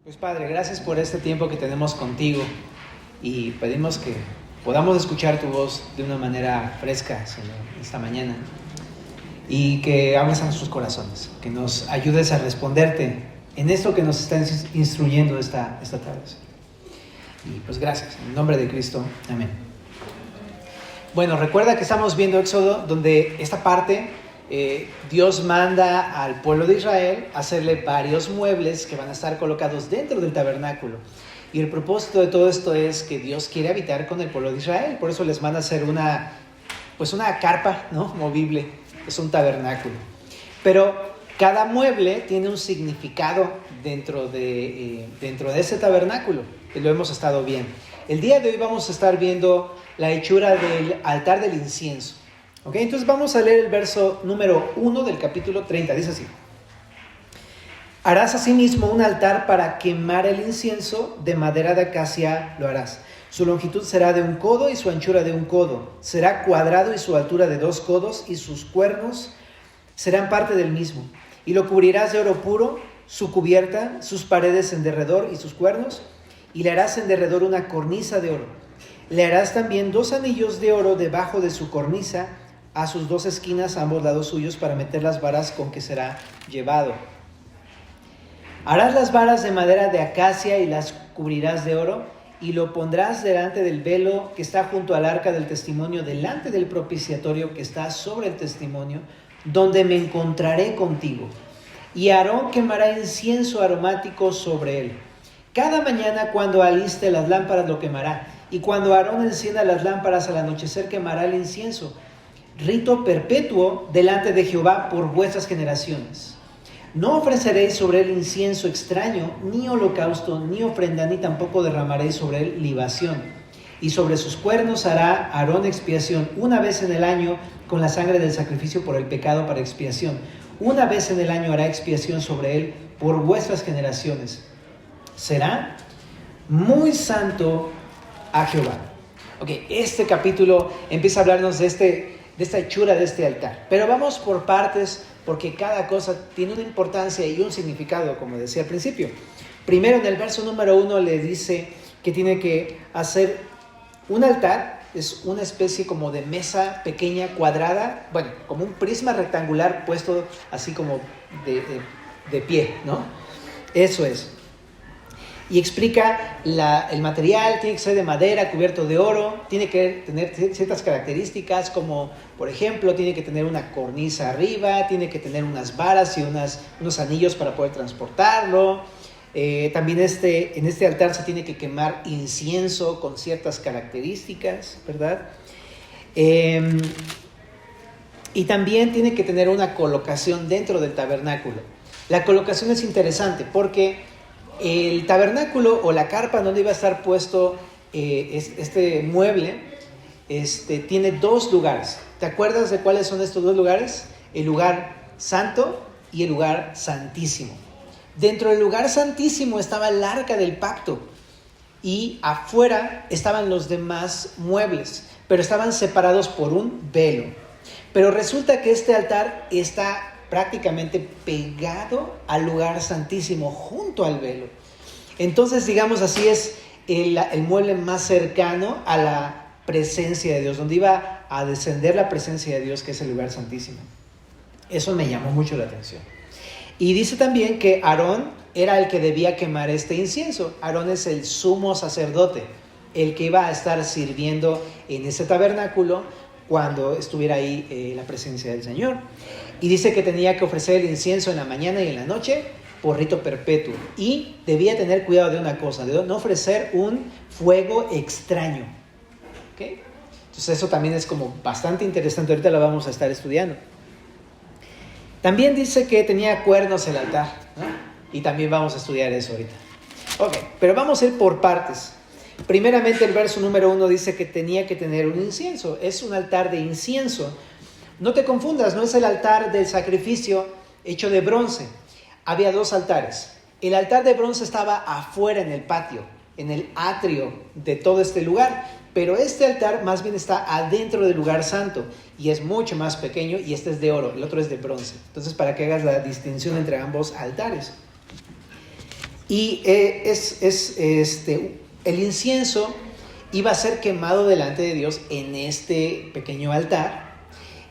Pues Padre, gracias por este tiempo que tenemos contigo y pedimos que podamos escuchar tu voz de una manera fresca, Señor, esta mañana, y que hables a nuestros corazones, que nos ayudes a responderte en esto que nos estás instruyendo esta tarde, Señor. Y pues gracias, en el nombre de Cristo, amén. Bueno, recuerda que estamos viendo Éxodo, donde esta parte Dios manda al pueblo de Israel hacerle varios muebles que van a estar colocados dentro del tabernáculo. Y el propósito de todo esto es que Dios quiere habitar con el pueblo de Israel. Por eso les manda hacer una carpa, ¿no?, movible. Es un tabernáculo. Pero cada mueble tiene un significado dentro de ese tabernáculo. Y lo hemos estado viendo. El día de hoy vamos a estar viendo la hechura del altar del incienso. ¿Ok? Entonces vamos a leer el verso número 1 del capítulo 30. Dice así: harás asimismo un altar para quemar el incienso, de madera de acacia lo harás. Su longitud será de 1 codo y su anchura de 1 codo. Será cuadrado y su altura de 2 codos y sus cuernos serán parte del mismo. Y lo cubrirás de oro puro, su cubierta, sus paredes en derredor y sus cuernos. Y le harás en derredor una cornisa de oro. Le harás también 2 anillos de oro debajo de su cornisa, a sus 2 esquinas a ambos lados suyos, para meter las varas con que será llevado. Harás las varas de madera de acacia y las cubrirás de oro, y lo pondrás delante del velo que está junto al arca del testimonio, delante del propiciatorio que está sobre el testimonio, donde me encontraré contigo. Y Aarón quemará incienso aromático sobre él. Cada mañana cuando aliste las lámparas lo quemará, y cuando Aarón encienda las lámparas al anochecer quemará el incienso. Rito perpetuo delante de Jehová por vuestras generaciones. No ofreceréis sobre él incienso extraño, ni holocausto, ni ofrenda, ni tampoco derramaréis sobre él libación. Y sobre sus cuernos hará Aarón expiación 1 vez en el año con la sangre del sacrificio por el pecado para expiación. 1 vez en el año hará expiación sobre él por vuestras generaciones. Será muy santo a Jehová. Ok, este capítulo empieza a hablarnos de esta hechura de este altar. Pero vamos por partes, porque cada cosa tiene una importancia y un significado, como decía al principio. Primero, en el verso número 1 le dice que tiene que hacer un altar. Es una especie como de mesa pequeña, cuadrada, bueno, como un prisma rectangular puesto así como de pie, ¿no? Eso es. Y explica el material. Tiene que ser de madera, cubierto de oro, tiene que tener ciertas características, como por ejemplo tiene que tener una cornisa arriba, tiene que tener unas varas y unos anillos para poder transportarlo. También en este altar se tiene que quemar incienso con ciertas características, ¿verdad? Y también tiene que tener una colocación dentro del tabernáculo. La colocación es interesante porque el tabernáculo o la carpa donde iba a estar puesto este mueble tiene 2 lugares. ¿Te acuerdas de cuáles son estos 2 lugares? El lugar santo y el lugar santísimo. Dentro del lugar santísimo estaba el arca del pacto y afuera estaban los demás muebles, pero estaban separados por un velo. Pero resulta que este altar está prácticamente pegado al lugar santísimo, junto al velo. Entonces, digamos así, es el mueble más cercano a la presencia de Dios, donde iba a descender la presencia de Dios, que es el lugar santísimo. Eso me llamó mucho la atención. Y dice también que Aarón era el que debía quemar este incienso. Aarón es el sumo sacerdote, el que iba a estar sirviendo en ese tabernáculo cuando estuviera ahí la presencia del Señor. Y dice que tenía que ofrecer el incienso en la mañana y en la noche por rito perpetuo. Y debía tener cuidado de una cosa, de no ofrecer un fuego extraño. ¿Okay? Entonces eso también es como bastante interesante. Ahorita lo vamos a estar estudiando. También dice que tenía cuernos el altar, ¿no? Y también vamos a estudiar eso ahorita. Ok, pero vamos a ir por partes. Primeramente el verso número 1 dice que tenía que tener un incienso. Es un altar de incienso. No te confundas, no es el altar del sacrificio hecho de bronce. Había 2 altares. El altar de bronce estaba afuera en el patio, en el atrio de todo este lugar. Pero este altar más bien está adentro del lugar santo y es mucho más pequeño, y este es de oro, el otro es de bronce. Entonces, para que hagas la distinción entre ambos altares. Y el incienso iba a ser quemado delante de Dios en este pequeño altar,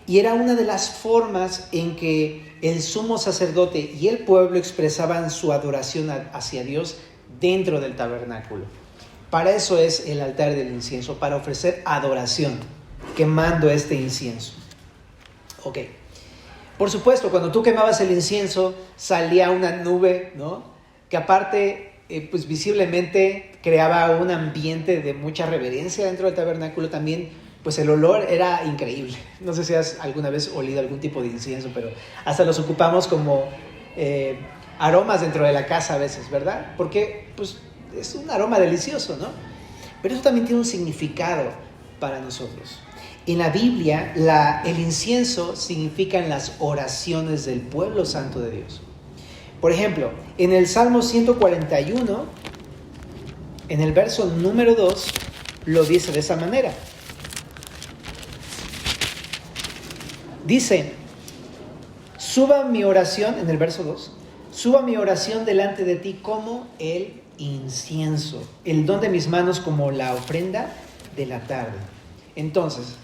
y era una de las formas en que el sumo sacerdote y el pueblo expresaban su adoración hacia Dios dentro del tabernáculo. Para eso es el altar del incienso, para ofrecer adoración, quemando este incienso. Ok. Por supuesto, cuando tú quemabas el incienso, salía una nube, ¿no? Que aparte, pues visiblemente creaba un ambiente de mucha reverencia dentro del tabernáculo. También, pues el olor era increíble. No sé si has alguna vez olido algún tipo de incienso, pero hasta los ocupamos como aromas dentro de la casa a veces, ¿verdad? Porque, pues, es un aroma delicioso, ¿no? Pero eso también tiene un significado para nosotros. En la Biblia, el incienso significan las oraciones del pueblo santo de Dios. Por ejemplo, en el Salmo 141, en el verso número 2, lo dice de esa manera. Dice, suba mi oración, en el verso 2, suba mi oración delante de ti como el incienso, el don de mis manos como la ofrenda de la tarde. Entonces,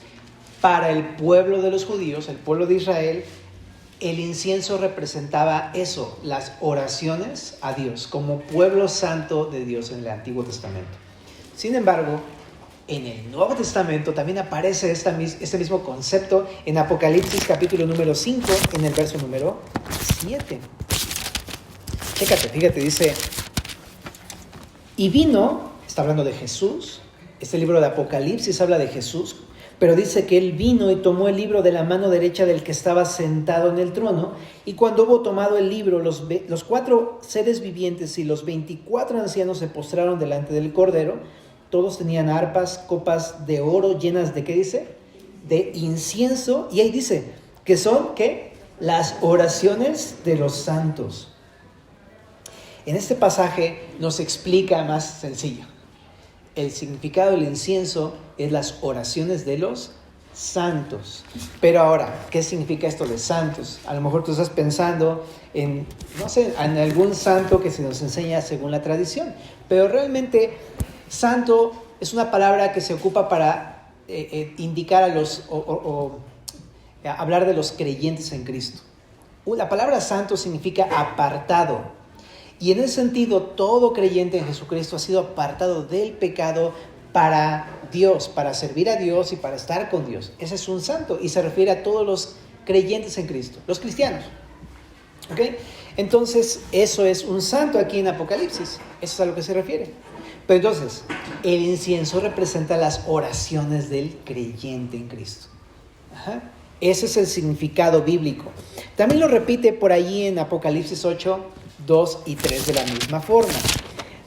para el pueblo de los judíos, el pueblo de Israel, el incienso representaba eso, las oraciones a Dios, como pueblo santo de Dios en el Antiguo Testamento. Sin embargo, en el Nuevo Testamento también aparece este mismo concepto en Apocalipsis capítulo número 5, en el verso número 7. Chécate, fíjate, dice, y vino, está hablando de Jesús, este libro de Apocalipsis habla de Jesús, pero dice que él vino y tomó el libro de la mano derecha del que estaba sentado en el trono, y cuando hubo tomado el libro, los 4 seres vivientes y los 24 ancianos se postraron delante del Cordero. Todos tenían arpas, copas de oro llenas de, ¿qué dice? De incienso, y ahí dice que son, ¿qué? Las oraciones de los santos. En este pasaje nos explica más sencillo. El significado del incienso es las oraciones de los santos. Pero ahora, ¿qué significa esto de santos? A lo mejor tú estás pensando en, no sé, en algún santo que se nos enseña según la tradición. Pero realmente, santo es una palabra que se ocupa para indicar a los, hablar de los creyentes en Cristo. La palabra santo significa apartado. Y en ese sentido, todo creyente en Jesucristo ha sido apartado del pecado para Dios, para servir a Dios y para estar con Dios. Ese es un santo y se refiere a todos los creyentes en Cristo, los cristianos. ¿Ok? Entonces, eso es un santo aquí en Apocalipsis. Eso es a lo que se refiere. Pero entonces, el incienso representa las oraciones del creyente en Cristo. Ajá. Ese es el significado bíblico. También lo repite por allí en Apocalipsis 8, 2 y 3 de la misma forma.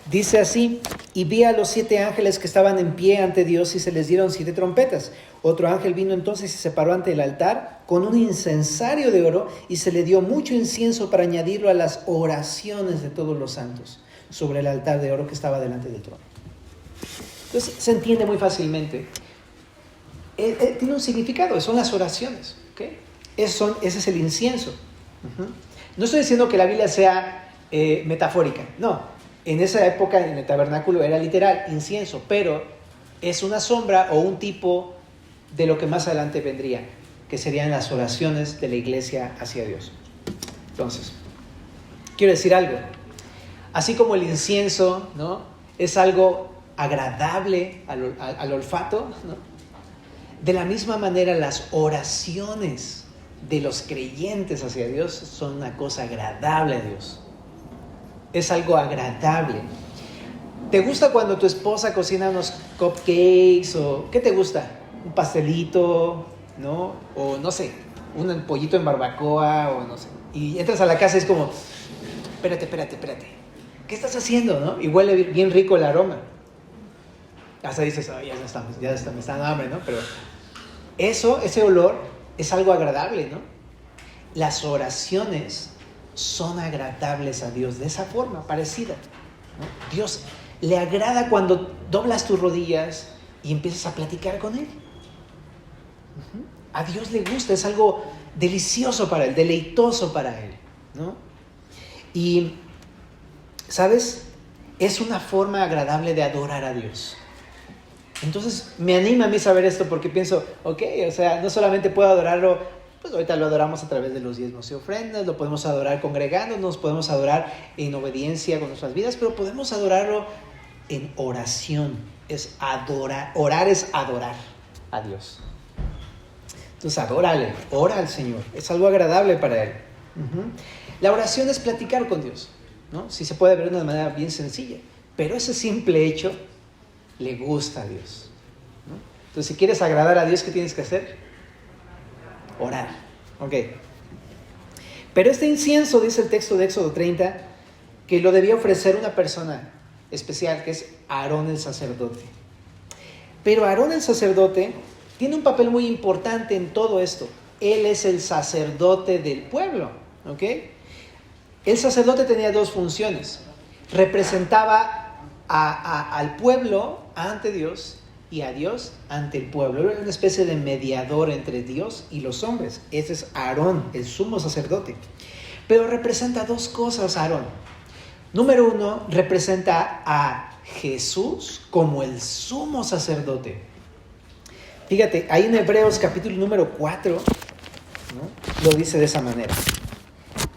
Dice así, y vi a los 7 ángeles que estaban en pie ante Dios y se les dieron 7 trompetas. Otro ángel vino entonces y se paró ante el altar con un incensario de oro y se le dio mucho incienso para añadirlo a las oraciones de todos los santos sobre el altar de oro que estaba delante del trono. Entonces se entiende muy fácilmente. Tiene un significado, son las oraciones. ¿Okay? Ese es el incienso. Uh-huh. No estoy diciendo que la Biblia sea metafórica, no. En esa época en el tabernáculo era literal, incienso, pero es una sombra o un tipo de lo que más adelante vendría, que serían las oraciones de la iglesia hacia Dios. Entonces, quiero decir algo. Así como el incienso, ¿no?, es algo agradable al olfato, ¿no?, de la misma manera las oraciones de los creyentes hacia Dios son una cosa agradable a Dios. Es algo agradable. ¿Te gusta cuando tu esposa cocina unos cupcakes o qué te gusta? Un pastelito, ¿no? O no sé, un pollito en barbacoa o no sé. Y entras a la casa y es como, espérate. ¿Qué estás haciendo, no? Y huele bien rico el aroma. Hasta dices, oh, ya está, me está dando hambre, ¿no? Pero ese olor es algo agradable, ¿no? Las oraciones son agradables a Dios de esa forma, parecida, ¿no? Dios le agrada cuando doblas tus rodillas y empiezas a platicar con Él. Uh-huh. A Dios le gusta, es algo delicioso para Él, deleitoso para Él, ¿no? Y ¿sabes? Es una forma agradable de adorar a Dios. Entonces me anima a mí saber esto porque pienso, ok, o sea, no solamente puedo adorarlo, pues ahorita lo adoramos a través de los diezmos y ofrendas, lo podemos adorar congregándonos, podemos adorar en obediencia con nuestras vidas, pero podemos adorarlo en oración. Es adorar, orar es adorar a Dios. Entonces adórale, ora al Señor, es algo agradable para Él. La oración es platicar con Dios, ¿no? Si se puede ver de una manera bien sencilla, pero ese simple hecho le gusta a Dios, ¿no? Entonces, si quieres agradar a Dios, ¿qué tienes que hacer? Orar. Ok. Pero este incienso, dice el texto de Éxodo 30, que lo debía ofrecer una persona especial, que es Aarón el sacerdote. Pero Aarón el sacerdote tiene un papel muy importante en todo esto. Él es el sacerdote del pueblo, ¿ok? El sacerdote tenía dos funciones. Representaba al pueblo ante Dios y a Dios ante el pueblo. Era una especie de mediador entre Dios y los hombres. Ese es Aarón, el sumo sacerdote. Pero representa dos cosas Aarón. Número uno, representa a Jesús como el sumo sacerdote. Fíjate, ahí en Hebreos capítulo número 4, ¿no? Lo dice de esa manera.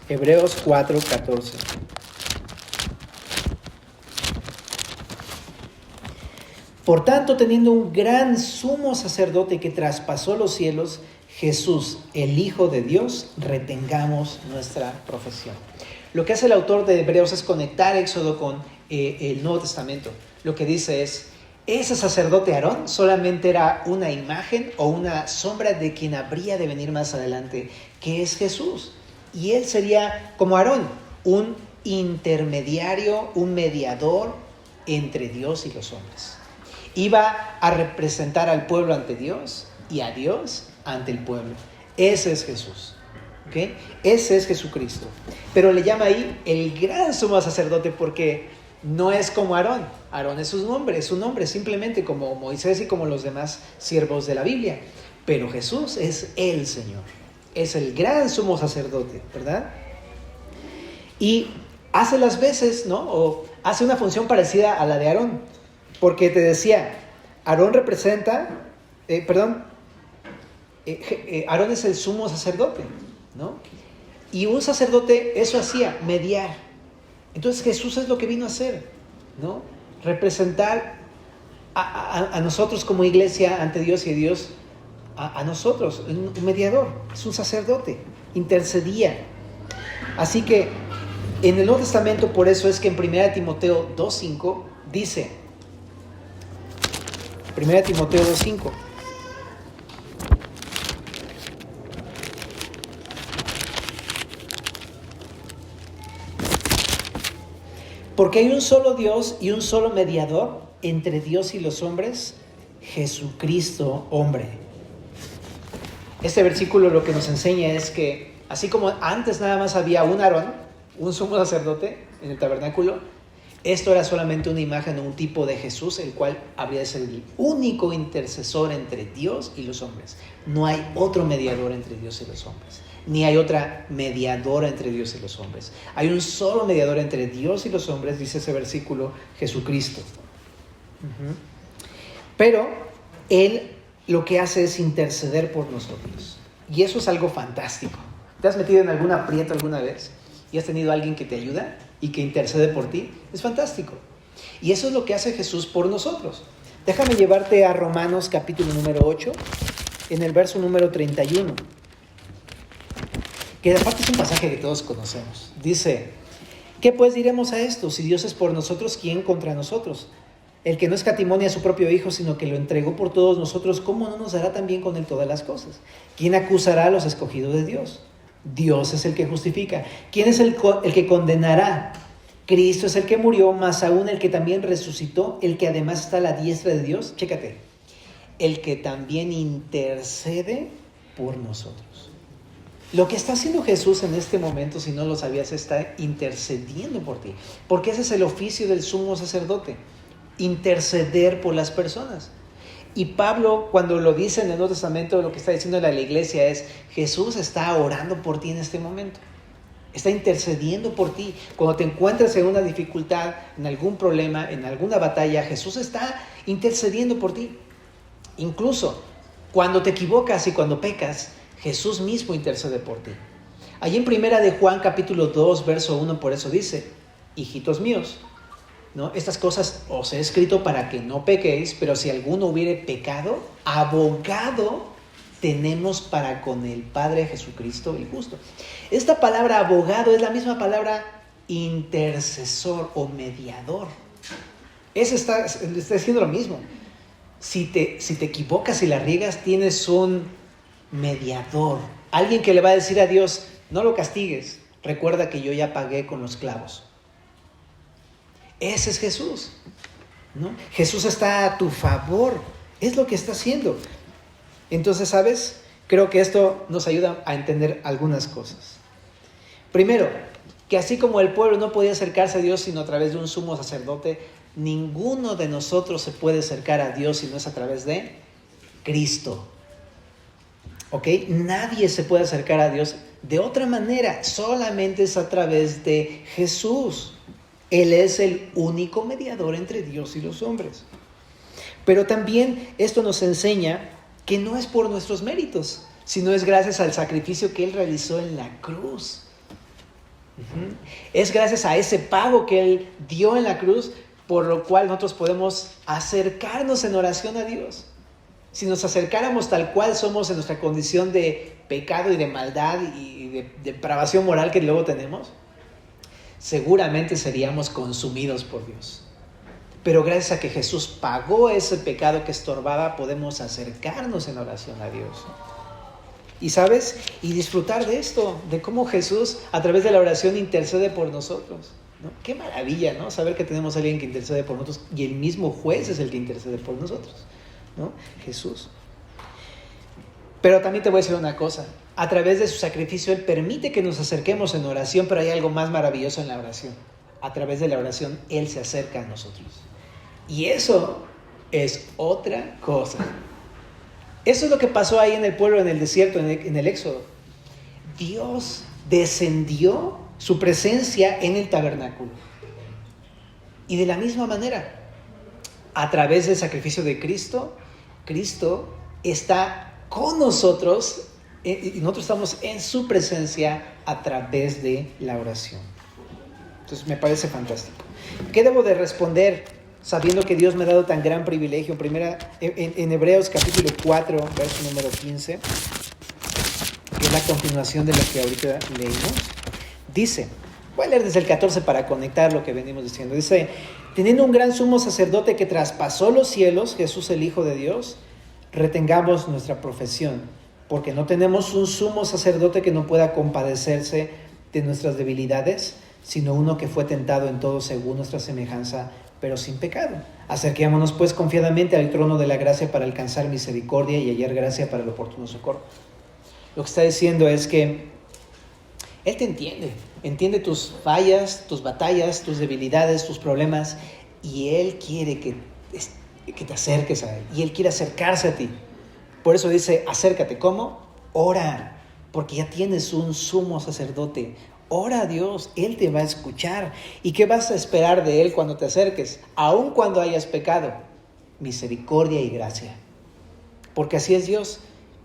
Hebreos 4:14. Por tanto, teniendo un gran sumo sacerdote que traspasó los cielos, Jesús, el Hijo de Dios, retengamos nuestra profesión. Lo que hace el autor de Hebreos es conectar Éxodo con el Nuevo Testamento. Lo que dice es, ese sacerdote Aarón solamente era una imagen o una sombra de quien habría de venir más adelante, que es Jesús. Y él sería, como Aarón, un intermediario, un mediador entre Dios y los hombres. Iba a representar al pueblo ante Dios y a Dios ante el pueblo. Ese es Jesús, ¿ok? Ese es Jesucristo. Pero le llama ahí el gran sumo sacerdote porque no es como Aarón. Aarón es un hombre simplemente como Moisés y como los demás siervos de la Biblia. Pero Jesús es el Señor. Es el gran sumo sacerdote, ¿verdad? Y hace las veces, ¿no? O hace una función parecida a la de Aarón. Porque te decía, Aarón representa, Aarón es el sumo sacerdote, ¿no? Y un sacerdote eso hacía, mediar. Entonces Jesús es lo que vino a hacer, ¿no? Representar a nosotros como iglesia ante Dios y Dios a nosotros, un mediador, es un sacerdote, intercedía. Así que en el Nuevo Testamento, por eso es que en 1 Timoteo 2:5 dice, 1 Timoteo 2:5. Porque hay un solo Dios y un solo mediador entre Dios y los hombres, Jesucristo, hombre. Este versículo lo que nos enseña es que, así como antes nada más había un Aarón, un sumo sacerdote en el tabernáculo, esto era solamente una imagen o un tipo de Jesús, el cual habría de ser el único intercesor entre Dios y los hombres. No hay otro mediador entre Dios y los hombres, ni hay otra mediadora entre Dios y los hombres. Hay un solo mediador entre Dios y los hombres, dice ese versículo, Jesucristo. Pero Él lo que hace es interceder por nosotros. Y eso es algo fantástico. ¿Te has metido en algún aprieto alguna vez y has tenido a alguien que te ayuda y que intercede por ti? Es fantástico. Y eso es lo que hace Jesús por nosotros. Déjame llevarte a Romanos capítulo número 8, en el verso número 31. Que aparte es un pasaje que todos conocemos. Dice, ¿qué pues diremos a esto? Si Dios es por nosotros, ¿quién contra nosotros? El que no escatimó ni a su propio Hijo, sino que lo entregó por todos nosotros, ¿cómo no nos dará también con Él todas las cosas? ¿Quién acusará a los escogidos de Dios? Dios es el que justifica. ¿Quién es el que condenará? Cristo es el que murió, más aún el que también resucitó, el que además está a la diestra de Dios. Chécate. El que también intercede por nosotros. Lo que está haciendo Jesús en este momento, si no lo sabías, está intercediendo por ti. Porque ese es el oficio del sumo sacerdote. Interceder por las personas. Y Pablo, cuando lo dice en el Nuevo Testamento, lo que está diciendo a la iglesia es, Jesús está orando por ti en este momento. está intercediendo por ti. Cuando te encuentres en una dificultad, en algún problema, en alguna batalla, Jesús está intercediendo por ti. Incluso cuando te equivocas y cuando pecas, Jesús mismo intercede por ti. Allí en Primera de Juan capítulo 2, verso 1, por eso dice: hijitos míos, ¿no? Estas cosas os he escrito para que no pequéis, pero si alguno hubiere pecado, abogado tenemos para con el Padre Jesucristo el justo. Esta palabra abogado es la misma palabra intercesor o mediador. Está diciendo lo mismo. Si te equivocas y la riegas, tienes un mediador. Alguien que le va a decir a Dios: no lo castigues, recuerda que yo ya pagué con los clavos. Ese es Jesús, ¿no? Jesús está a tu favor, es lo que está haciendo. Entonces, ¿sabes? Creo que esto nos ayuda a entender algunas cosas. Primero, que así como el pueblo no podía acercarse a Dios sino a través de un sumo sacerdote, ninguno de nosotros se puede acercar a Dios si no es a través de Cristo. ¿Ok? Nadie se puede acercar a Dios de otra manera, solamente es a través de Jesús. Él es el único mediador entre Dios y los hombres. Pero también esto nos enseña que no es por nuestros méritos, sino es gracias al sacrificio que Él realizó en la cruz. Es gracias a ese pago que Él dio en la cruz, por lo cual nosotros podemos acercarnos en oración a Dios. Si nos acercáramos tal cual somos en nuestra condición de pecado y de maldad y de depravación moral que luego tenemos, seguramente seríamos consumidos por Dios. Pero gracias a que Jesús pagó ese pecado que estorbaba, podemos acercarnos en oración a Dios. Y ¿sabes? Y disfrutar de esto, de cómo Jesús a través de la oración intercede por nosotros, ¿no? Qué maravilla, ¿no? Saber que tenemos a alguien que intercede por nosotros y el mismo juez es el que intercede por nosotros, ¿no? Jesús. Pero también te voy a decir una cosa. A través de su sacrificio Él permite que nos acerquemos en oración, pero hay algo más maravilloso en la oración. A través de la oración Él se acerca a nosotros. Y eso es otra cosa. Eso es lo que pasó ahí en el pueblo, en el desierto, en el Éxodo. Dios descendió su presencia en el tabernáculo. Y de la misma manera, a través del sacrificio de Cristo, Cristo está con nosotros y nosotros estamos en su presencia a través de la oración. Entonces me parece fantástico. ¿Qué debo de responder sabiendo que Dios me ha dado tan gran privilegio? En Hebreos capítulo 4, verso número 15, que es la continuación de lo que ahorita leímos, dice, voy a leer desde el 14 para conectar lo que venimos diciendo. Dice: teniendo un gran sumo sacerdote que traspasó los cielos, Jesús el Hijo de Dios, retengamos nuestra profesión, porque no tenemos un sumo sacerdote que no pueda compadecerse de nuestras debilidades, sino uno que fue tentado en todo según nuestra semejanza, pero sin pecado. Acerquémonos pues confiadamente al trono de la gracia para alcanzar misericordia y hallar gracia para el oportuno socorro. Lo que está diciendo es que Él te entiende tus fallas, tus batallas, tus debilidades, tus problemas, y Él quiere que te acerques a Él, y Él quiere acercarse a ti. Por eso dice: acércate. ¿Cómo? Ora, porque ya tienes un sumo sacerdote. Ora a Dios, Él te va a escuchar. ¿Y qué vas a esperar de Él cuando te acerques? Aun cuando hayas pecado, misericordia y gracia. Porque así es Dios.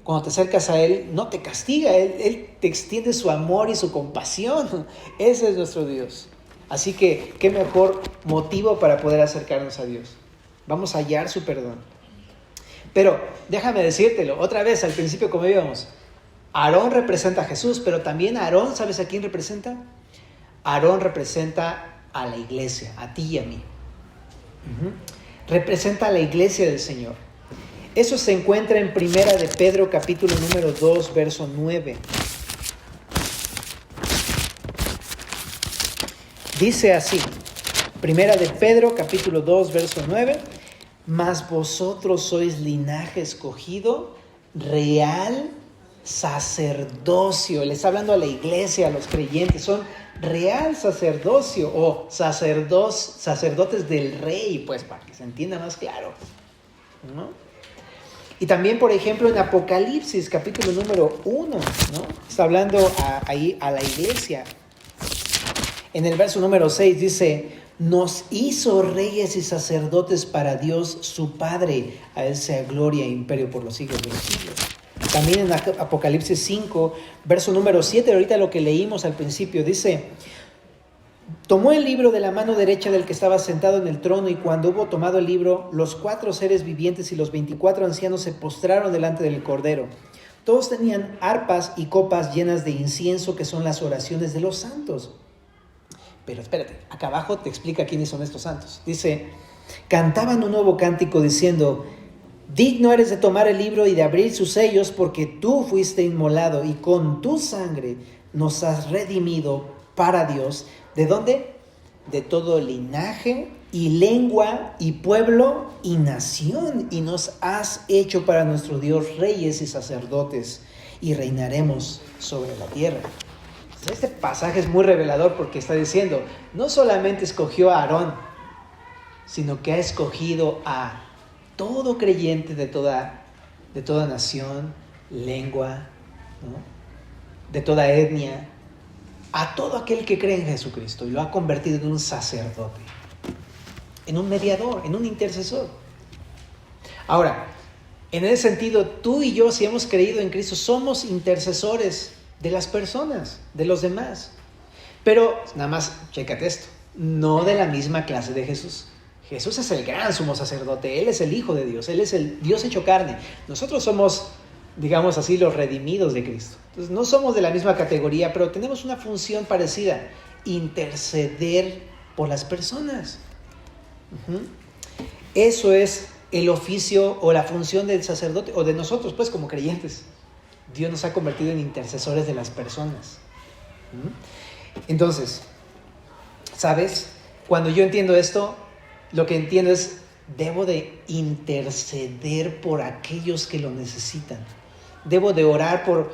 Cuando te acercas a Él, no te castiga, Él te extiende su amor y su compasión. Ese es nuestro Dios. Así que, ¿qué mejor motivo para poder acercarnos a Dios? Vamos a hallar su perdón. Pero déjame decírtelo, otra vez, al principio como íbamos, Aarón representa a Jesús, pero también Aarón, ¿sabes a quién representa? Aarón representa a la iglesia, a ti y a mí. Representa a la iglesia del Señor. Eso se encuentra en Primera de Pedro, capítulo número 2, verso 9. Dice así, Primera de Pedro, capítulo 2, verso 9. Mas vosotros sois linaje escogido, real sacerdocio. Le está hablando a la iglesia, a los creyentes. Son real sacerdocio o sacerdotes del rey, pues para que se entienda más claro, ¿no? Y también, por ejemplo, en Apocalipsis, capítulo número 1, ¿no? Está hablando ahí a la iglesia. En el verso número 6 dice, nos hizo reyes y sacerdotes para Dios su Padre. A Él sea gloria e imperio por los siglos de los siglos. También en Apocalipsis 5, verso número 7, ahorita lo que leímos al principio, dice, tomó el libro de la mano derecha del que estaba sentado en el trono, y cuando hubo tomado el libro, los 4 seres vivientes y los 24 ancianos se postraron delante del Cordero. Todos tenían arpas y copas llenas de incienso, que son las oraciones de los santos. Pero espérate, acá abajo te explica quiénes son estos santos. Dice, cantaban un nuevo cántico diciendo, digno eres de tomar el libro y de abrir sus sellos, porque tú fuiste inmolado y con tu sangre nos has redimido para Dios. ¿De dónde? De todo linaje y lengua y pueblo y nación, y nos has hecho para nuestro Dios reyes y sacerdotes, y reinaremos sobre la tierra. Este pasaje es muy revelador porque está diciendo, no solamente escogió a Aarón, sino que ha escogido a todo creyente de toda nación, lengua, ¿no? De toda etnia, a todo aquel que cree en Jesucristo, y lo ha convertido en un sacerdote, en un mediador, en un intercesor. Ahora, en ese sentido, tú y yo, si hemos creído en Cristo, somos intercesores de las personas, de los demás. Pero, nada más, chécate esto, no de la misma clase de Jesús. Jesús es el gran sumo sacerdote, Él es el Hijo de Dios, Él es el Dios hecho carne. Nosotros somos, digamos así, los redimidos de Cristo. Entonces, no somos de la misma categoría, pero tenemos una función parecida, interceder por las personas. Eso es el oficio o la función del sacerdote, o de nosotros, pues, como creyentes. Dios nos ha convertido en intercesores de las personas. Entonces, ¿sabes? Cuando yo entiendo esto, lo que entiendo es, debo de interceder por aquellos que lo necesitan. Debo de orar por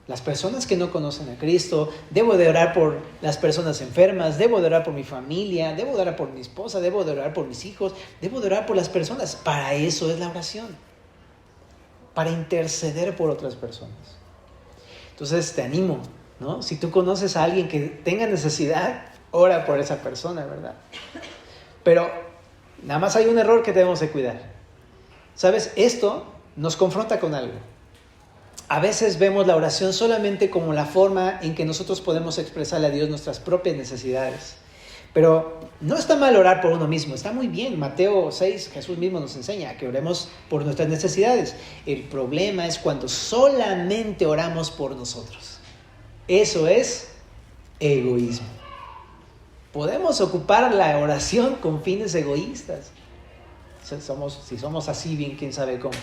las personas que no conocen a Cristo. Debo de orar por las personas enfermas. Debo de orar por mi familia. Debo de orar por mi esposa. Debo de orar por mis hijos. Debo de orar por las personas. Para eso es la oración. Para interceder por otras personas. Entonces te animo, ¿no? Si tú conoces a alguien que tenga necesidad, ora por esa persona, ¿verdad? Pero nada más hay un error que debemos de cuidar. ¿Sabes? Esto nos confronta con algo. A veces vemos la oración solamente como la forma en que nosotros podemos expresarle a Dios nuestras propias necesidades. Pero no está mal orar por uno mismo, está muy bien. Mateo 6, Jesús mismo nos enseña que oremos por nuestras necesidades. El problema es cuando solamente oramos por nosotros. Eso es egoísmo. Podemos ocupar la oración con fines egoístas. Si somos así, bien, quién sabe cómo.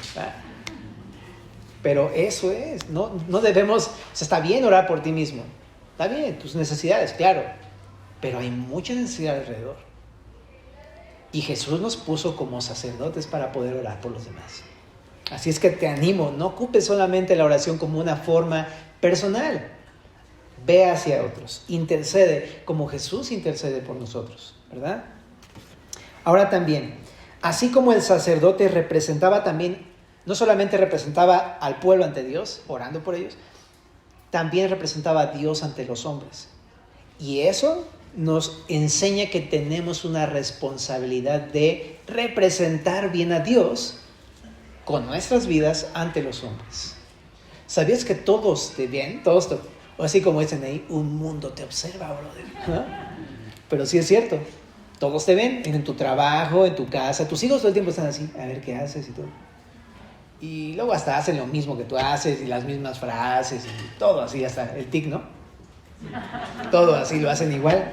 Pero eso es, no debemos, está bien orar por ti mismo. Está bien, tus necesidades, claro. Pero hay mucha necesidad alrededor. Y Jesús nos puso como sacerdotes para poder orar por los demás. Así es que te animo, no ocupes solamente la oración como una forma personal. Ve hacia otros, intercede como Jesús intercede por nosotros, ¿verdad? Ahora también, así como el sacerdote representaba también, no solamente representaba al pueblo ante Dios, orando por ellos, también representaba a Dios ante los hombres. Y eso nos enseña que tenemos una responsabilidad de representar bien a Dios con nuestras vidas ante los hombres. ¿Sabías que todos te ven? O así como dicen ahí, un mundo te observa, brother. ¿No? Pero sí es cierto, todos te ven en tu trabajo, en tu casa. Tus hijos todo el tiempo están así, a ver qué haces y todo. Y luego hasta hacen lo mismo que tú haces y las mismas frases y todo así, hasta el tic, ¿no? Todo así lo hacen igual.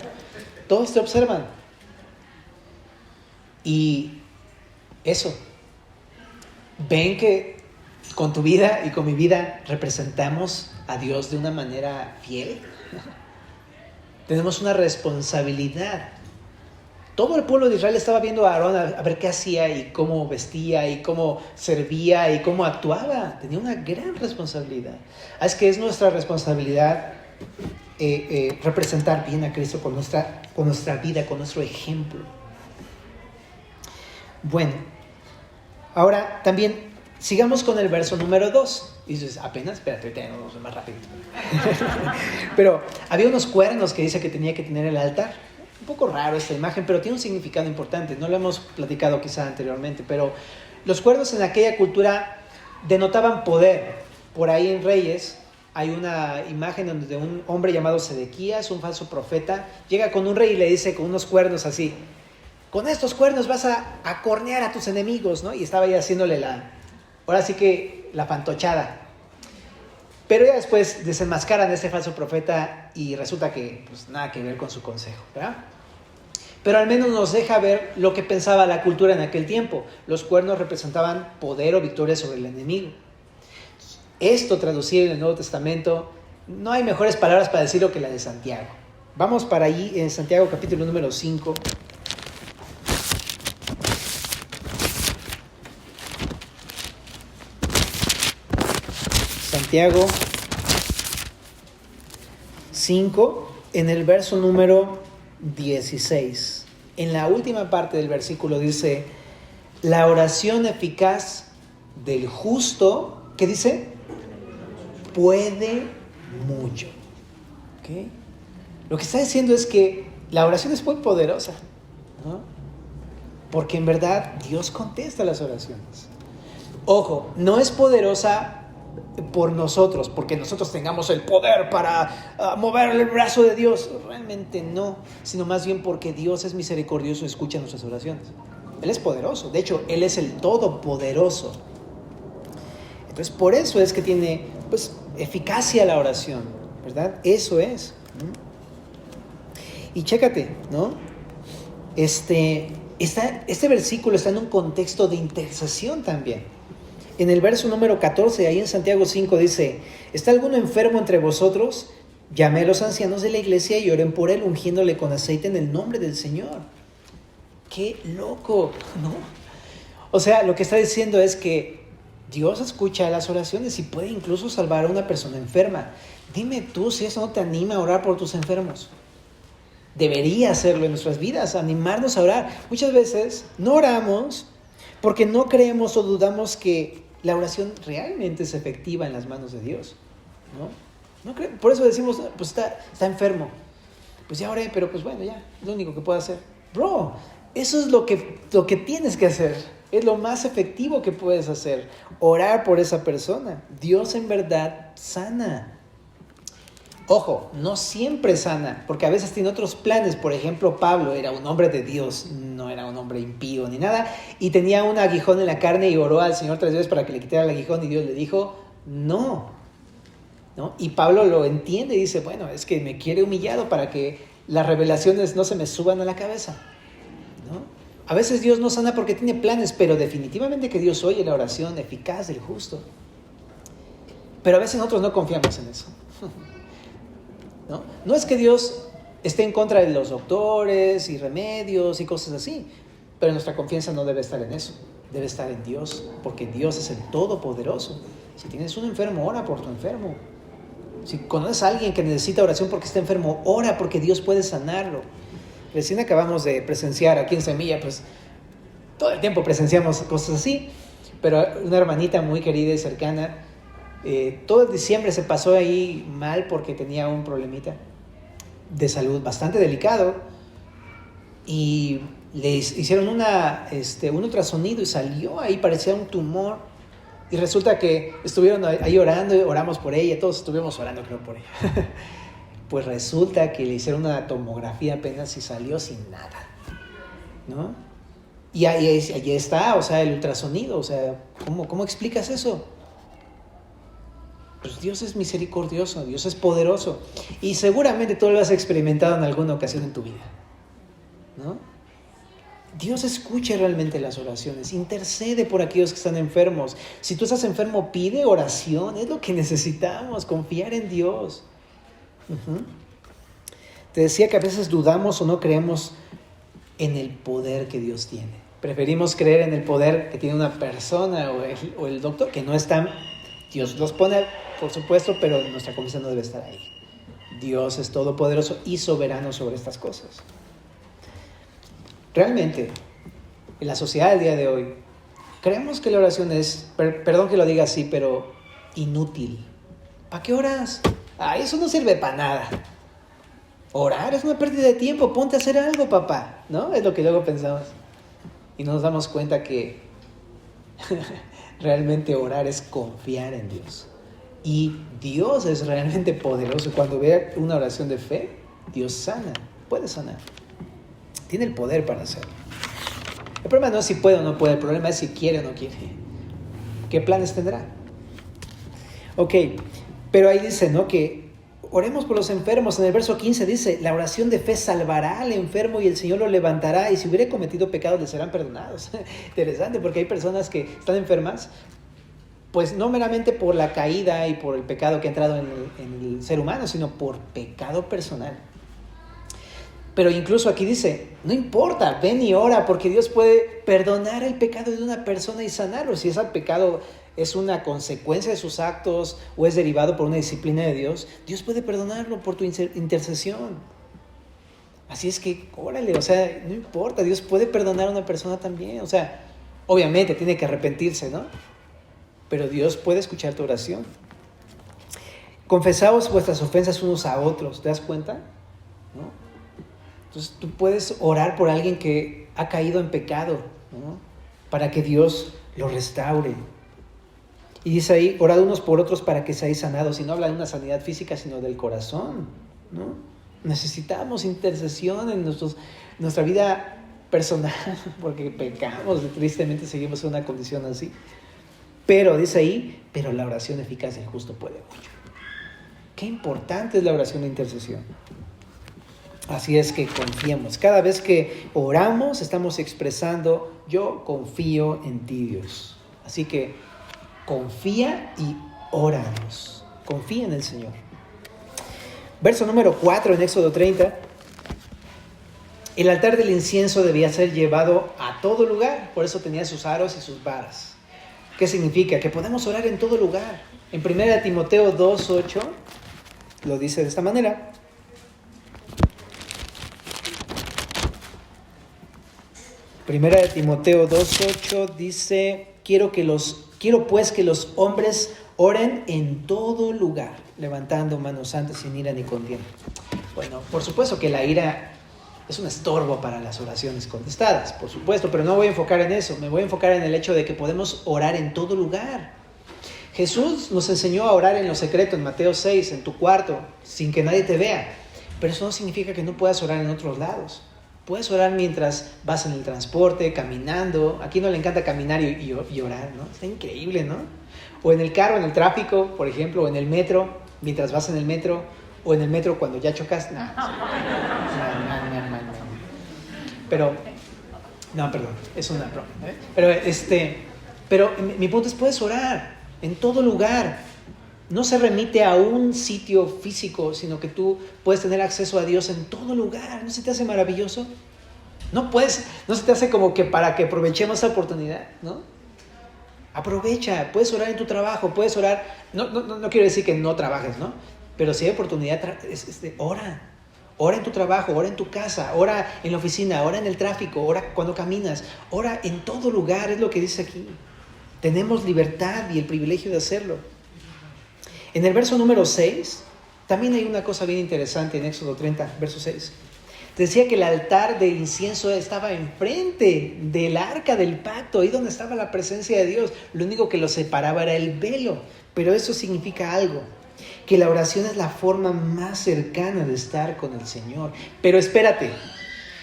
Todos te observan. Y eso, ven que con tu vida y con mi vida representamos a Dios de una manera fiel. Tenemos una responsabilidad. Todo el pueblo de Israel estaba viendo a Aarón a ver qué hacía y cómo vestía y cómo servía y cómo actuaba. Tenía una gran responsabilidad. Es que es nuestra responsabilidad representar bien a Cristo con nuestra vida, con nuestro ejemplo. Bueno, ahora también sigamos con el verso número 2. Y dices, apenas, espérate, tenemos más rápido. Pero había unos cuernos que dice que tenía que tener el altar. Un poco raro esta imagen, pero tiene un significado importante. No lo hemos platicado quizá anteriormente, pero los cuernos en aquella cultura denotaban poder. Por ahí en Reyes hay una imagen donde un hombre llamado Sedequías, un falso profeta, llega con un rey y le dice con unos cuernos así: con estos cuernos vas a cornear a tus enemigos, ¿no? Y estaba ahí haciéndole ahora sí que la fantochada. Pero ya después desenmascaran a este falso profeta y resulta que pues nada que ver con su consejo, ¿verdad? Pero al menos nos deja ver lo que pensaba la cultura en aquel tiempo. Los cuernos representaban poder o victoria sobre el enemigo. Esto traducido en el Nuevo Testamento, no hay mejores palabras para decirlo que la de Santiago. Vamos para allí en Santiago capítulo número 5. Santiago 5, en el verso número 16. En la última parte del versículo dice: la oración eficaz del justo, ¿qué dice? Puede mucho. ¿Okay? Lo que está diciendo es que la oración es muy poderosa, ¿no? Porque en verdad Dios contesta las oraciones. Ojo, no es poderosa por nosotros, porque nosotros tengamos el poder para mover el brazo de Dios. Realmente no, sino más bien porque Dios es misericordioso y escucha nuestras oraciones. Él es poderoso, de hecho, Él es el todopoderoso. Entonces, por eso es que tiene, pues, eficacia la oración, ¿verdad? Eso es. Y chécate, ¿no? Este versículo está en un contexto de intercesión también. En el verso número 14, ahí en Santiago 5, dice: ¿está alguno enfermo entre vosotros? Llame a los ancianos de la iglesia y oren por él, ungiéndole con aceite en el nombre del Señor. ¡Qué loco!, ¿no? O sea, lo que está diciendo es que Dios escucha las oraciones y puede incluso salvar a una persona enferma. Dime tú si eso no te anima a orar por tus enfermos. Debería hacerlo en nuestras vidas, animarnos a orar. Muchas veces no oramos porque no creemos o dudamos que la oración realmente es efectiva en las manos de Dios, ¿no? Por eso decimos, pues está enfermo. Pues ya oré, pero pues bueno, ya, es lo único que puedo hacer. Bro, eso es lo que tienes que hacer. Es lo más efectivo que puedes hacer. Orar por esa persona. Dios en verdad sana. Ojo, no siempre sana, porque a veces tiene otros planes. Por ejemplo, Pablo era un hombre de Dios, no era un hombre impío ni nada, y tenía un aguijón en la carne y oró al Señor 3 veces para que le quitara el aguijón, y Dios le dijo, no. Y Pablo lo entiende y dice, bueno, es que me quiere humillado para que las revelaciones no se me suban a la cabeza, ¿no? A veces Dios no sana porque tiene planes, pero definitivamente que Dios oye la oración eficaz del justo. Pero a veces nosotros no confiamos en eso. No es que Dios esté en contra de los doctores y remedios y cosas así, pero nuestra confianza no debe estar en eso, debe estar en Dios, porque Dios es el Todopoderoso. Si tienes un enfermo, ora por tu enfermo. Si conoces a alguien que necesita oración porque está enfermo, ora porque Dios puede sanarlo. Recién acabamos de presenciar aquí en Semilla, pues todo el tiempo presenciamos cosas así, pero una hermanita muy querida y cercana, todo el diciembre se pasó ahí mal porque tenía un problemita de salud bastante delicado y le hicieron un ultrasonido y salió ahí, parecía un tumor, y resulta que estuvieron ahí orando, oramos por ella, todos estuvimos orando creo por ella. Pues resulta que le hicieron una tomografía apenas y salió sin nada, ¿no? Y ahí está, o sea, el ultrasonido, o sea, ¿cómo explicas eso? Pues Dios es misericordioso, Dios es poderoso. Y seguramente tú lo has experimentado en alguna ocasión en tu vida, ¿no? Dios escucha realmente las oraciones, intercede por aquellos que están enfermos. Si tú estás enfermo, pide oración, es lo que necesitamos, confiar en Dios. Te decía que a veces dudamos o no creemos en el poder que Dios tiene. Preferimos creer en el poder que tiene una persona o el doctor, que no están. Dios los pone, por supuesto, pero nuestra confianza no debe estar ahí. Dios es todopoderoso y soberano sobre estas cosas. Realmente, en la sociedad del día de hoy, creemos que la oración es, perdón que lo diga así, pero inútil. ¿Para qué oras? Eso no sirve para nada. Orar es una pérdida de tiempo, ponte a hacer algo, papá, ¿no? Es lo que luego pensamos. Y nos damos cuenta que realmente orar es confiar en Dios. Y Dios es realmente poderoso. Cuando ve una oración de fe, Dios sana, puede sanar. Tiene el poder para hacerlo. El problema no es si puede o no puede, el problema es si quiere o no quiere. ¿Qué planes tendrá? Ok, pero ahí dice, ¿no? Que oremos por los enfermos. En el verso 15 dice, la oración de fe salvará al enfermo y el Señor lo levantará, y si hubiere cometido pecados le serán perdonados. Interesante, porque hay personas que están enfermas, pues no meramente por la caída y por el pecado que ha entrado en el ser humano, sino por pecado personal. Pero incluso aquí dice, no importa, ven y ora, porque Dios puede perdonar el pecado de una persona y sanarlo. Si ese pecado es una consecuencia de sus actos o es derivado por una disciplina de Dios, Dios puede perdonarlo por tu intercesión. Así es que, órale, o sea, no importa, Dios puede perdonar a una persona también. O sea, obviamente tiene que arrepentirse, ¿no? Pero Dios puede escuchar tu oración. Confesaos vuestras ofensas unos a otros, ¿te das cuenta? ¿No? Entonces tú puedes orar por alguien que ha caído en pecado, ¿no? Para que Dios lo restaure. Y dice ahí, orad unos por otros para que seáis sanados. Y no habla de una sanidad física, sino del corazón, ¿no? Necesitamos intercesión en nuestra vida personal, porque pecamos, tristemente seguimos en una condición así. Pero dice ahí, pero la oración eficaz del justo puede mucho. Qué importante es la oración de intercesión. Así es que confiemos. Cada vez que oramos, estamos expresando, yo confío en ti, Dios. Así que confía y óranos. Confía en el Señor. Verso número 4 en Éxodo 30. El altar del incienso debía ser llevado a todo lugar. Por eso tenía sus aros y sus varas. ¿Qué significa? Que podemos orar en todo lugar. En 1 Timoteo 2:8 lo dice de esta manera. Primera de Timoteo 2:8 dice, quiero pues que los hombres oren en todo lugar, levantando manos santas sin ira ni contienda. Bueno, por supuesto que la ira es un estorbo para las oraciones contestadas, por supuesto, pero no voy a enfocar en eso, me voy a enfocar en el hecho de que podemos orar en todo lugar. Jesús nos enseñó a orar en lo secreto en Mateo 6, en tu cuarto, sin que nadie te vea, pero eso no significa que no puedas orar en otros lados. Puedes orar mientras vas en el transporte, caminando. Aquí no le encanta caminar y orar, ¿no? Está increíble, ¿no? O en el carro, en el tráfico, por ejemplo, o en el metro, mientras vas en el metro, o en el metro cuando ya chocas. No. Pero, no, perdón, es una broma, ¿eh? Pero mi punto es, puedes orar en todo lugar. No se remite a un sitio físico, sino que tú puedes tener acceso a Dios en todo lugar. ¿No se te hace maravilloso? No se te hace como que para que aprovechemos esa oportunidad, ¿no? Aprovecha, puedes orar en tu trabajo, puedes orar, no quiero decir que no trabajes, ¿no? Pero si hay oportunidad, ora. Ora en tu trabajo, ora en tu casa, ora en la oficina, ora en el tráfico, ora cuando caminas, ora en todo lugar, es lo que dice aquí. Tenemos libertad y el privilegio de hacerlo. En el verso número 6, también hay una cosa bien interesante en Éxodo 30, verso 6. Decía que el altar de incienso estaba enfrente del arca del pacto, ahí donde estaba la presencia de Dios. Lo único que lo separaba era el velo, pero eso significa algo, que la oración es la forma más cercana de estar con el Señor. Pero espérate,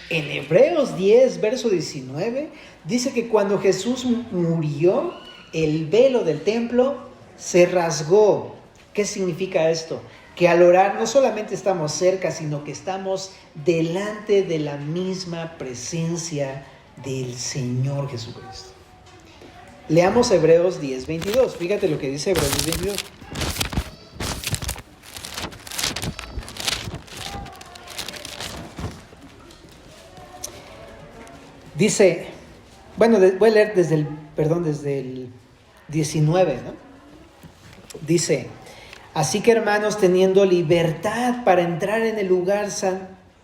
en Hebreos 10, verso 19, dice que cuando Jesús murió, el velo del templo se rasgó. ¿Qué significa esto? Que al orar no solamente estamos cerca, sino que estamos delante de la misma presencia del Señor Jesucristo. Leamos Hebreos 10:22. Fíjate lo que dice Hebreos 10:22. Dice, bueno, voy a leer desde el 19, ¿no? Dice, así que hermanos, teniendo libertad para entrar en el lugar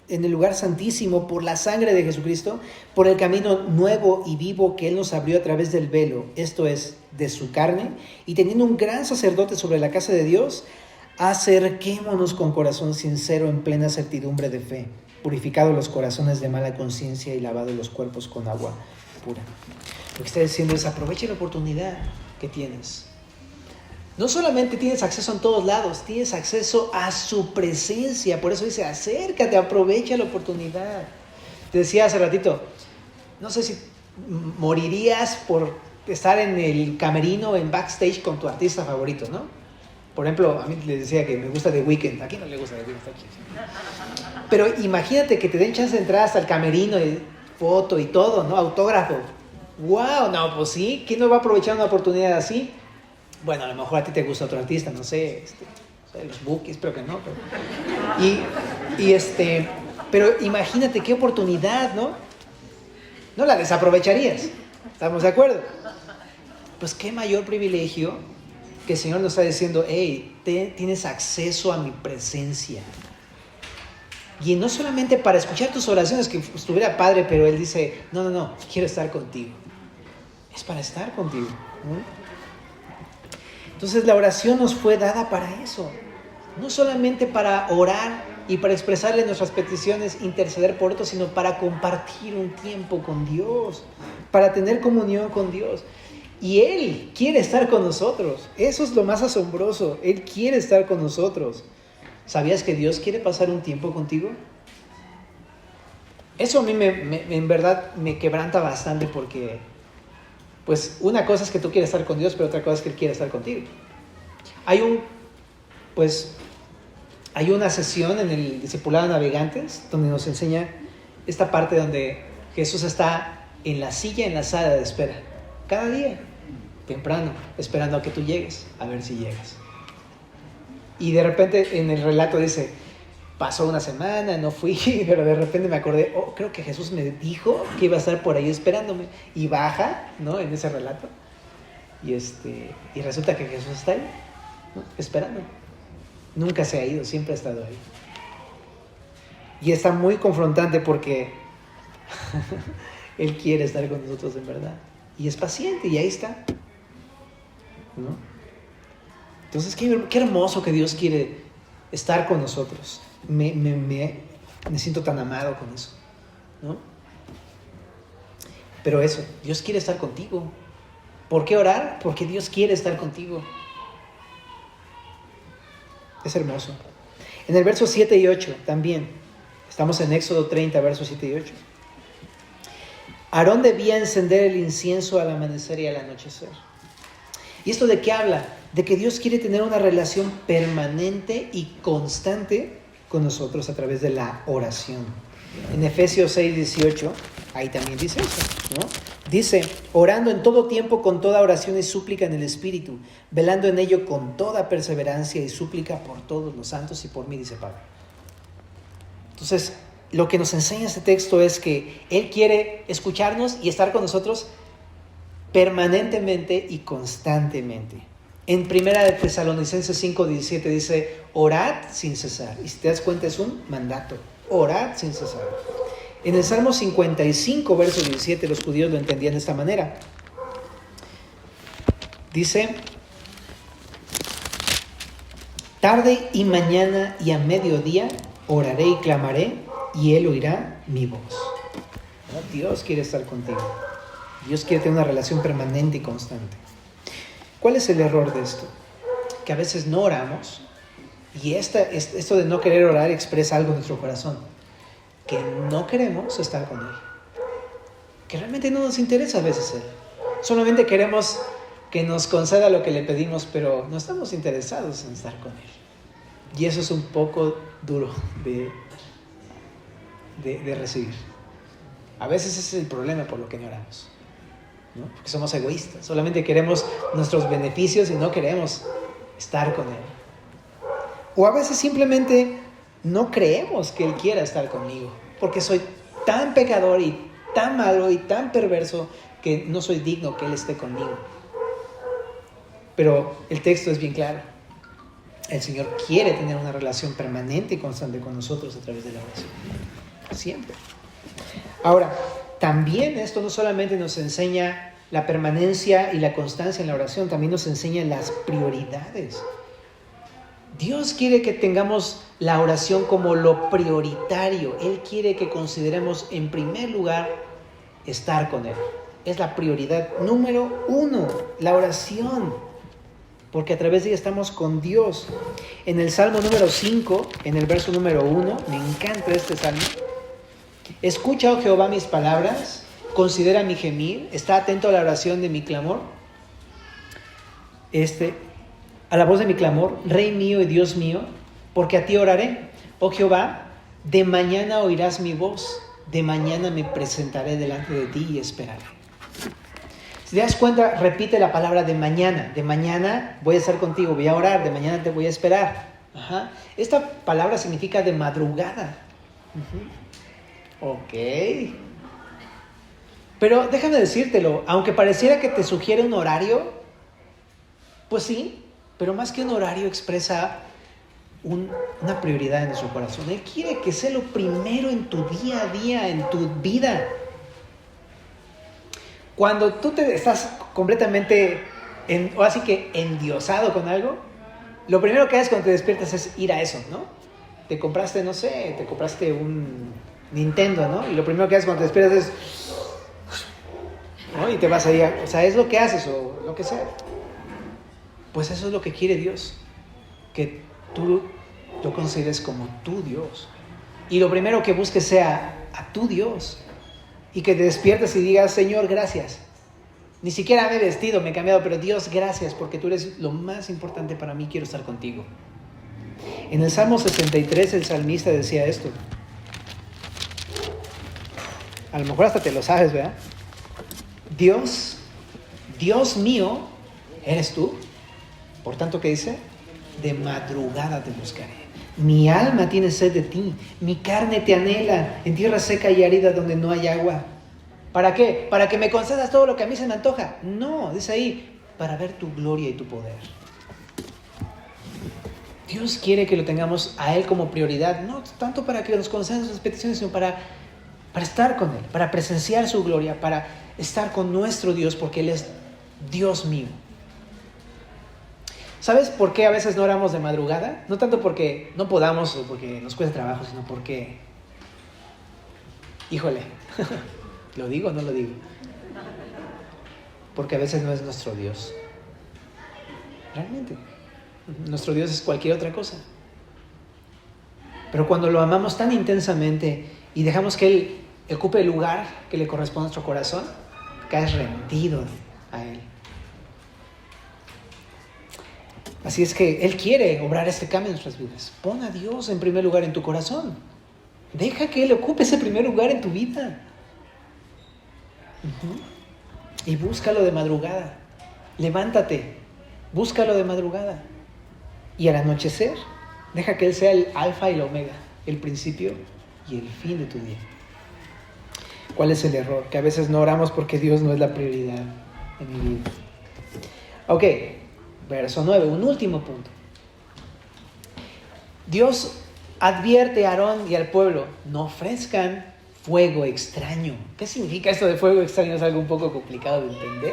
en el lugar santísimo por la sangre de Jesucristo, por el camino nuevo y vivo que Él nos abrió a través del velo, esto es, de su carne, y teniendo un gran sacerdote sobre la casa de Dios, acerquémonos con corazón sincero en plena certidumbre de fe, purificados los corazones de mala conciencia y lavados los cuerpos con agua pura. Lo que está diciendo es, aprovecha la oportunidad que tienes. No solamente tienes acceso en todos lados, tienes acceso a su presencia. Por eso dice, acércate, aprovecha la oportunidad. Te decía hace ratito, no sé si morirías por estar en el camerino, en backstage con tu artista favorito, ¿no? Por ejemplo, a mí les decía que me gusta The Weeknd. ¿A quién no le gusta The Weeknd? Pero imagínate que te den chance de entrar hasta el camerino, y foto y todo, ¿no? Autógrafo. ¡Wow! No, pues sí. ¿Quién no va a aprovechar una oportunidad así? Bueno, a lo mejor a ti te gusta otro artista, no sé, los Bookies, espero que no. Pero imagínate qué oportunidad, ¿no? No la desaprovecharías. ¿Estamos de acuerdo? Pues qué mayor privilegio que el Señor nos está diciendo, hey, tienes acceso a mi presencia. Y no solamente para escuchar tus oraciones, que estuviera padre, pero Él dice, no, quiero estar contigo. Es para estar contigo, ¿no? Entonces la oración nos fue dada para eso. No solamente para orar y para expresarle nuestras peticiones, interceder por otros, sino para compartir un tiempo con Dios, para tener comunión con Dios. Y Él quiere estar con nosotros. Eso es lo más asombroso. Él quiere estar con nosotros. ¿Sabías que Dios quiere pasar un tiempo contigo? Eso a mí en verdad me quebranta bastante porque, pues, una cosa es que tú quieres estar con Dios, pero otra cosa es que Él quiere estar contigo. Hay una sesión en el Discipulado de Navegantes donde nos enseña esta parte donde Jesús está en la silla, en la sala de espera, cada día, temprano, esperando a que tú llegues, a ver si llegas. Y de repente en el relato dice, pasó una semana, no fui, pero de repente me acordé, creo que Jesús me dijo que iba a estar por ahí esperándome. Y baja, ¿no? En ese relato. Y resulta que Jesús está ahí, ¿no? Esperando. Nunca se ha ido, siempre ha estado ahí. Y está muy confrontante porque Él quiere estar con nosotros en verdad. Y es paciente y ahí está, ¿no? Entonces, qué hermoso que Dios quiere estar con nosotros. Me siento tan amado con eso, ¿no? Pero eso, Dios quiere estar contigo. ¿Por qué orar? Porque Dios quiere estar contigo. Es hermoso. En el verso 7 y 8 también. Estamos en Éxodo 30, versos 7 y 8. Aarón debía encender el incienso al amanecer y al anochecer. ¿Y esto de qué habla? De que Dios quiere tener una relación permanente y constante con nosotros a través de la oración. En Efesios 6, 18, ahí también dice eso, ¿no? Dice, orando en todo tiempo con toda oración y súplica en el Espíritu, velando en ello con toda perseverancia y súplica por todos los santos y por mí, dice Pablo. Entonces, lo que nos enseña este texto es que Él quiere escucharnos y estar con nosotros permanentemente y constantemente. En Primera de Tesalonicenses 5:17 dice, orad sin cesar. Y si te das cuenta es un mandato, orad sin cesar. En el Salmo 55, verso 17, los judíos lo entendían de esta manera. Dice, tarde y mañana y a mediodía oraré y clamaré y Él oirá mi voz. ¿No? Dios quiere estar contigo. Dios quiere tener una relación permanente y constante. ¿Cuál es el error de esto? Que a veces no oramos y esto de no querer orar expresa algo en nuestro corazón. Que no queremos estar con Él. Que realmente no nos interesa a veces Él. Solamente queremos que nos conceda lo que le pedimos, pero no estamos interesados en estar con Él. Y eso es un poco duro de recibir. A veces ese es el problema por lo que no oramos, ¿no? Porque somos egoístas. Solamente queremos nuestros beneficios y no queremos estar con Él. O a veces simplemente no creemos que Él quiera estar conmigo, porque soy tan pecador y tan malo y tan perverso que no soy digno que Él esté conmigo. Pero el texto es bien claro. El Señor quiere tener una relación permanente y constante con nosotros a través de la oración. Siempre. Ahora, también esto no solamente nos enseña la permanencia y la constancia en la oración, también nos enseña las prioridades. Dios quiere que tengamos la oración como lo prioritario. Él quiere que consideremos en primer lugar estar con Él. Es la prioridad número 1, la oración. Porque a través de ella estamos con Dios. En el Salmo número 5, en el verso número 1, me encanta este salmo. Escucha, oh Jehová, mis palabras, considera mi gemir, está atento a la oración de mi clamor. A la voz de mi clamor, Rey mío y Dios mío, porque a ti oraré. Oh Jehová, de mañana oirás mi voz, de mañana me presentaré delante de ti y esperaré. Si te das cuenta, repite la palabra de mañana voy a estar contigo, voy a orar, de mañana te voy a esperar. Ajá. Esta palabra significa de madrugada. Ok. Pero déjame decírtelo, aunque pareciera que te sugiere un horario, pues sí, pero más que un horario expresa una prioridad en nuestro corazón. Él quiere que sea lo primero en tu día a día, en tu vida. Cuando tú te estás completamente, o así que endiosado con algo, lo primero que haces cuando te despiertas es ir a eso, ¿no? Te compraste un Nintendo, ¿no? Y lo primero que haces cuando te despiertas es, ¿no? Y te vas ahí, o sea, es lo que haces o lo que sea. Pues eso es lo que quiere Dios, que tú lo consideres como tu Dios. Y lo primero que busques sea a tu Dios. Y que te despiertes y digas, Señor, gracias. Ni siquiera me he vestido, me he cambiado, pero Dios, gracias, porque tú eres lo más importante para mí, quiero estar contigo. En el Salmo 63 el salmista decía esto. A lo mejor hasta te lo sabes, ¿verdad? Dios mío, eres tú. Por tanto, ¿qué dice? De madrugada te buscaré. Mi alma tiene sed de ti, mi carne te anhela en tierra seca y árida donde no hay agua. ¿Para qué? ¿Para que me concedas todo lo que a mí se me antoja? No, dice ahí, para ver tu gloria y tu poder. Dios quiere que lo tengamos a Él como prioridad, no tanto para que nos concedan nuestras peticiones, sino para estar con Él, para presenciar su gloria, para estar con nuestro Dios, porque Él es Dios mío. ¿Sabes por qué a veces no oramos de madrugada? No tanto porque no podamos o porque nos cuesta trabajo, sino porque, híjole, ¿lo digo o no lo digo? Porque a veces no es nuestro Dios. Realmente. Nuestro Dios es cualquier otra cosa. Pero cuando lo amamos tan intensamente y dejamos que Él ocupe el lugar que le corresponde a nuestro corazón, caes rendido a Él. Así es que Él quiere obrar este cambio en nuestras vidas. Pon a Dios en primer lugar en tu corazón. Deja que Él ocupe ese primer lugar en tu vida. Y búscalo de madrugada. Levántate, búscalo de madrugada. Y al anochecer, deja que Él sea el alfa y el omega, el principio y el fin de tu día. ¿Cuál es el error? Que a veces no oramos porque Dios no es la prioridad en mi vida. Ok. Verso 9, un último punto. Dios advierte a Aarón y al pueblo, no ofrezcan fuego extraño. ¿Qué significa esto de fuego extraño? Es algo un poco complicado de entender.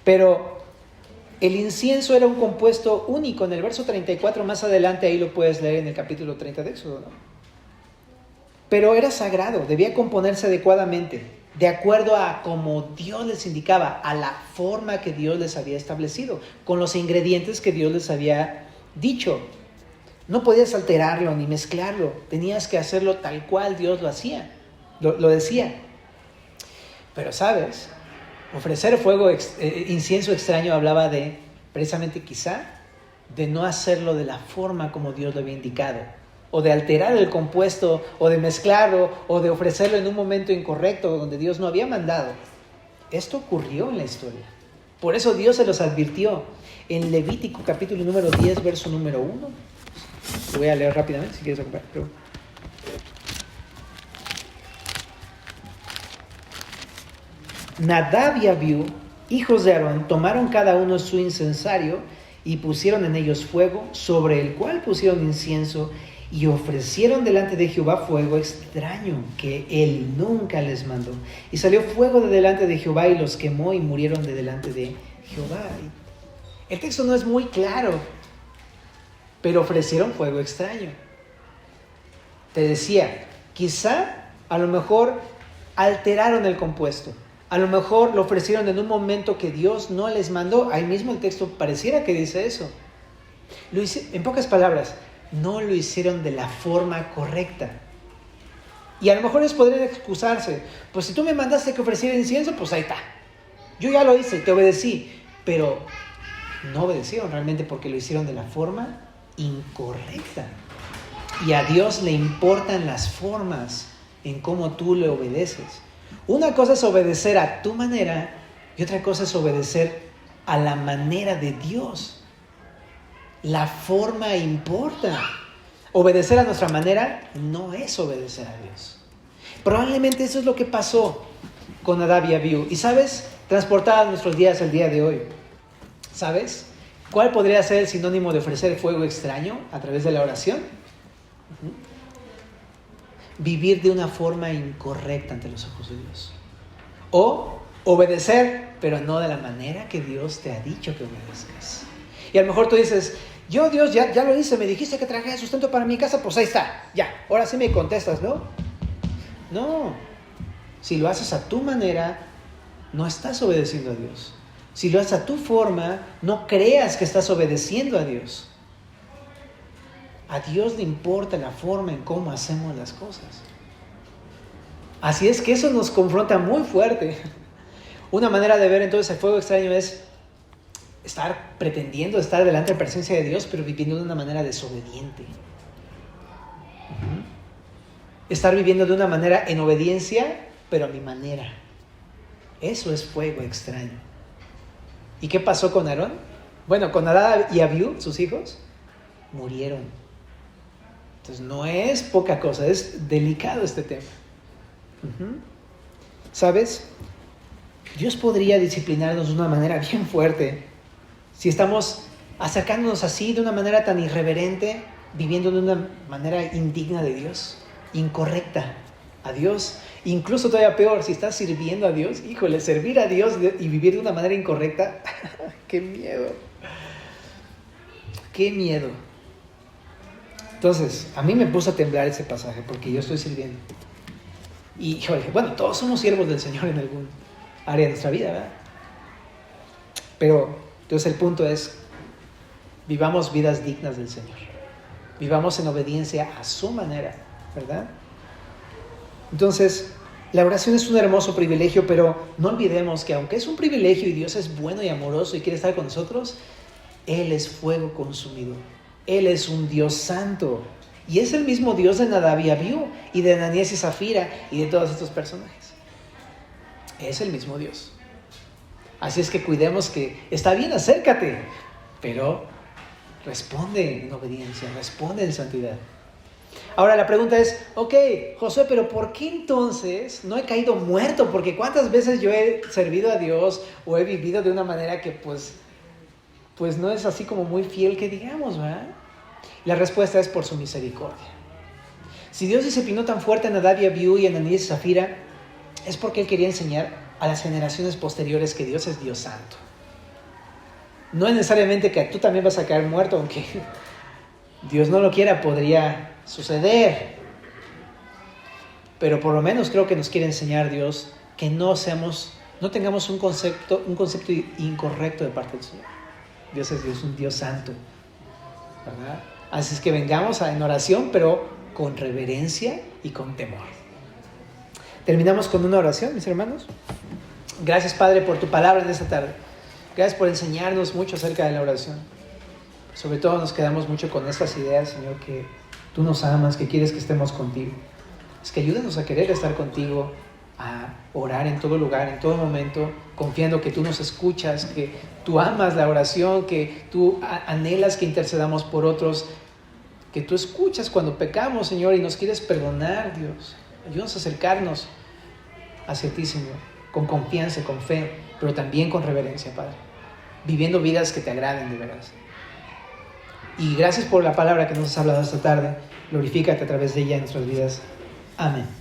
Pero el incienso era un compuesto único. En el verso 34, más adelante, ahí lo puedes leer en el capítulo 30 de Éxodo, ¿no? Pero era sagrado, debía componerse adecuadamente, de acuerdo a como Dios les indicaba, a la forma que Dios les había establecido, con los ingredientes que Dios les había dicho. No podías alterarlo ni mezclarlo, tenías que hacerlo tal cual Dios lo hacía, lo decía. Pero sabes, ofrecer incienso extraño hablaba de, precisamente quizá, de no hacerlo de la forma como Dios lo había indicado, o de alterar el compuesto, o de mezclarlo, o de ofrecerlo en un momento incorrecto donde Dios no había mandado. Esto ocurrió en la historia. Por eso Dios se los advirtió en Levítico capítulo número 10, verso número 1. Lo voy a leer rápidamente si quieres acompañar. Nadab y Abiú, hijos de Aarón, tomaron cada uno su incensario y pusieron en ellos fuego, sobre el cual pusieron incienso, y ofrecieron delante de Jehová fuego extraño que él nunca les mandó. Y salió fuego de delante de Jehová y los quemó y murieron de delante de Jehová. El texto no es muy claro, pero ofrecieron fuego extraño. Te decía, quizá a lo mejor alteraron el compuesto. A lo mejor lo ofrecieron en un momento que Dios no les mandó. Ahí mismo el texto pareciera que dice eso. En pocas palabras, no lo hicieron de la forma correcta. Y a lo mejor ellos podrían excusarse. Pues si tú me mandaste que ofreciera incienso, pues ahí está. Yo ya lo hice, te obedecí. Pero no obedecieron realmente porque lo hicieron de la forma incorrecta. Y a Dios le importan las formas en cómo tú le obedeces. Una cosa es obedecer a tu manera y otra cosa es obedecer a la manera de Dios. La forma importa. Obedecer a nuestra manera no es obedecer a Dios. Probablemente eso es lo que pasó con Nadab y Abiú. Y ¿sabes? Transportada a nuestros días el día de hoy. ¿Sabes? ¿Cuál podría ser el sinónimo de ofrecer fuego extraño a través de la oración? Vivir de una forma incorrecta ante los ojos de Dios. O obedecer, pero no de la manera que Dios te ha dicho que obedezcas. Y a lo mejor tú dices, yo Dios ya lo hice, me dijiste que trajera sustento para mi casa, pues ahí está, ya, ahora sí me contestas, ¿no? No, si lo haces a tu manera, no estás obedeciendo a Dios. Si lo haces a tu forma, no creas que estás obedeciendo a Dios. A Dios le importa la forma en cómo hacemos las cosas. Así es que eso nos confronta muy fuerte. Una manera de ver entonces el fuego extraño es estar pretendiendo estar delante de la presencia de Dios, pero viviendo de una manera desobediente. Estar viviendo de una manera en obediencia, pero a mi manera. Eso es fuego extraño. ¿Y qué pasó con Aarón? Bueno, con Nadab y Abiú, sus hijos, murieron. Entonces no es poca cosa, es delicado este tema. ¿Sabes? Dios podría disciplinarnos de una manera bien fuerte si estamos acercándonos así de una manera tan irreverente, viviendo de una manera indigna de Dios, incorrecta a Dios. Incluso todavía peor, si estás sirviendo a Dios, híjole, servir a Dios y vivir de una manera incorrecta, ¡qué miedo! ¡Qué miedo! Entonces, a mí me puso a temblar ese pasaje porque yo estoy sirviendo. Y, híjole, bueno, todos somos siervos del Señor en algún área de nuestra vida, ¿verdad? Pero, entonces el punto es, vivamos vidas dignas del Señor. Vivamos en obediencia a su manera, ¿verdad? Entonces, la oración es un hermoso privilegio, pero no olvidemos que aunque es un privilegio y Dios es bueno y amoroso y quiere estar con nosotros, Él es fuego consumidor. Él es un Dios santo. Y es el mismo Dios de Nadab y Abiú, y de Ananías y Zafira, y de todos estos personajes. Es el mismo Dios. Así es que cuidemos que está bien, acércate, pero responde en obediencia, responde en santidad. Ahora la pregunta es, ok, Josué, pero ¿por qué entonces no he caído muerto? Porque ¿cuántas veces yo he servido a Dios o he vivido de una manera que pues no es así como muy fiel que digamos, ¿verdad? La respuesta es por su misericordia. Si Dios disciplinó tan fuerte a Nadab y Abiú y a Ananías y Zafira, es porque Él quería enseñar a las generaciones posteriores que Dios es Dios santo. No es necesariamente que tú también vas a caer muerto, aunque Dios no lo quiera, podría suceder. Pero por lo menos creo que nos quiere enseñar Dios que no tengamos un concepto incorrecto de parte del Señor. Dios es Dios, un Dios santo, ¿verdad? Así es que vengamos en oración, pero con reverencia y con temor. Terminamos con una oración, mis hermanos. Gracias, Padre, por tu palabra en esta tarde. Gracias por enseñarnos mucho acerca de la oración. Sobre todo nos quedamos mucho con estas ideas, Señor, que tú nos amas, que quieres que estemos contigo. Es que ayúdanos a querer estar contigo, a orar en todo lugar, en todo momento, confiando que tú nos escuchas, que tú amas la oración, que tú anhelas que intercedamos por otros, que tú escuchas cuando pecamos, Señor, y nos quieres perdonar, Dios. Ayúdanos a acercarnos hacia ti, Señor, con confianza, con fe, pero también con reverencia, Padre, viviendo vidas que te agraden de veras. Y gracias por la palabra que nos has hablado esta tarde. Glorifícate a través de ella en nuestras vidas. Amén.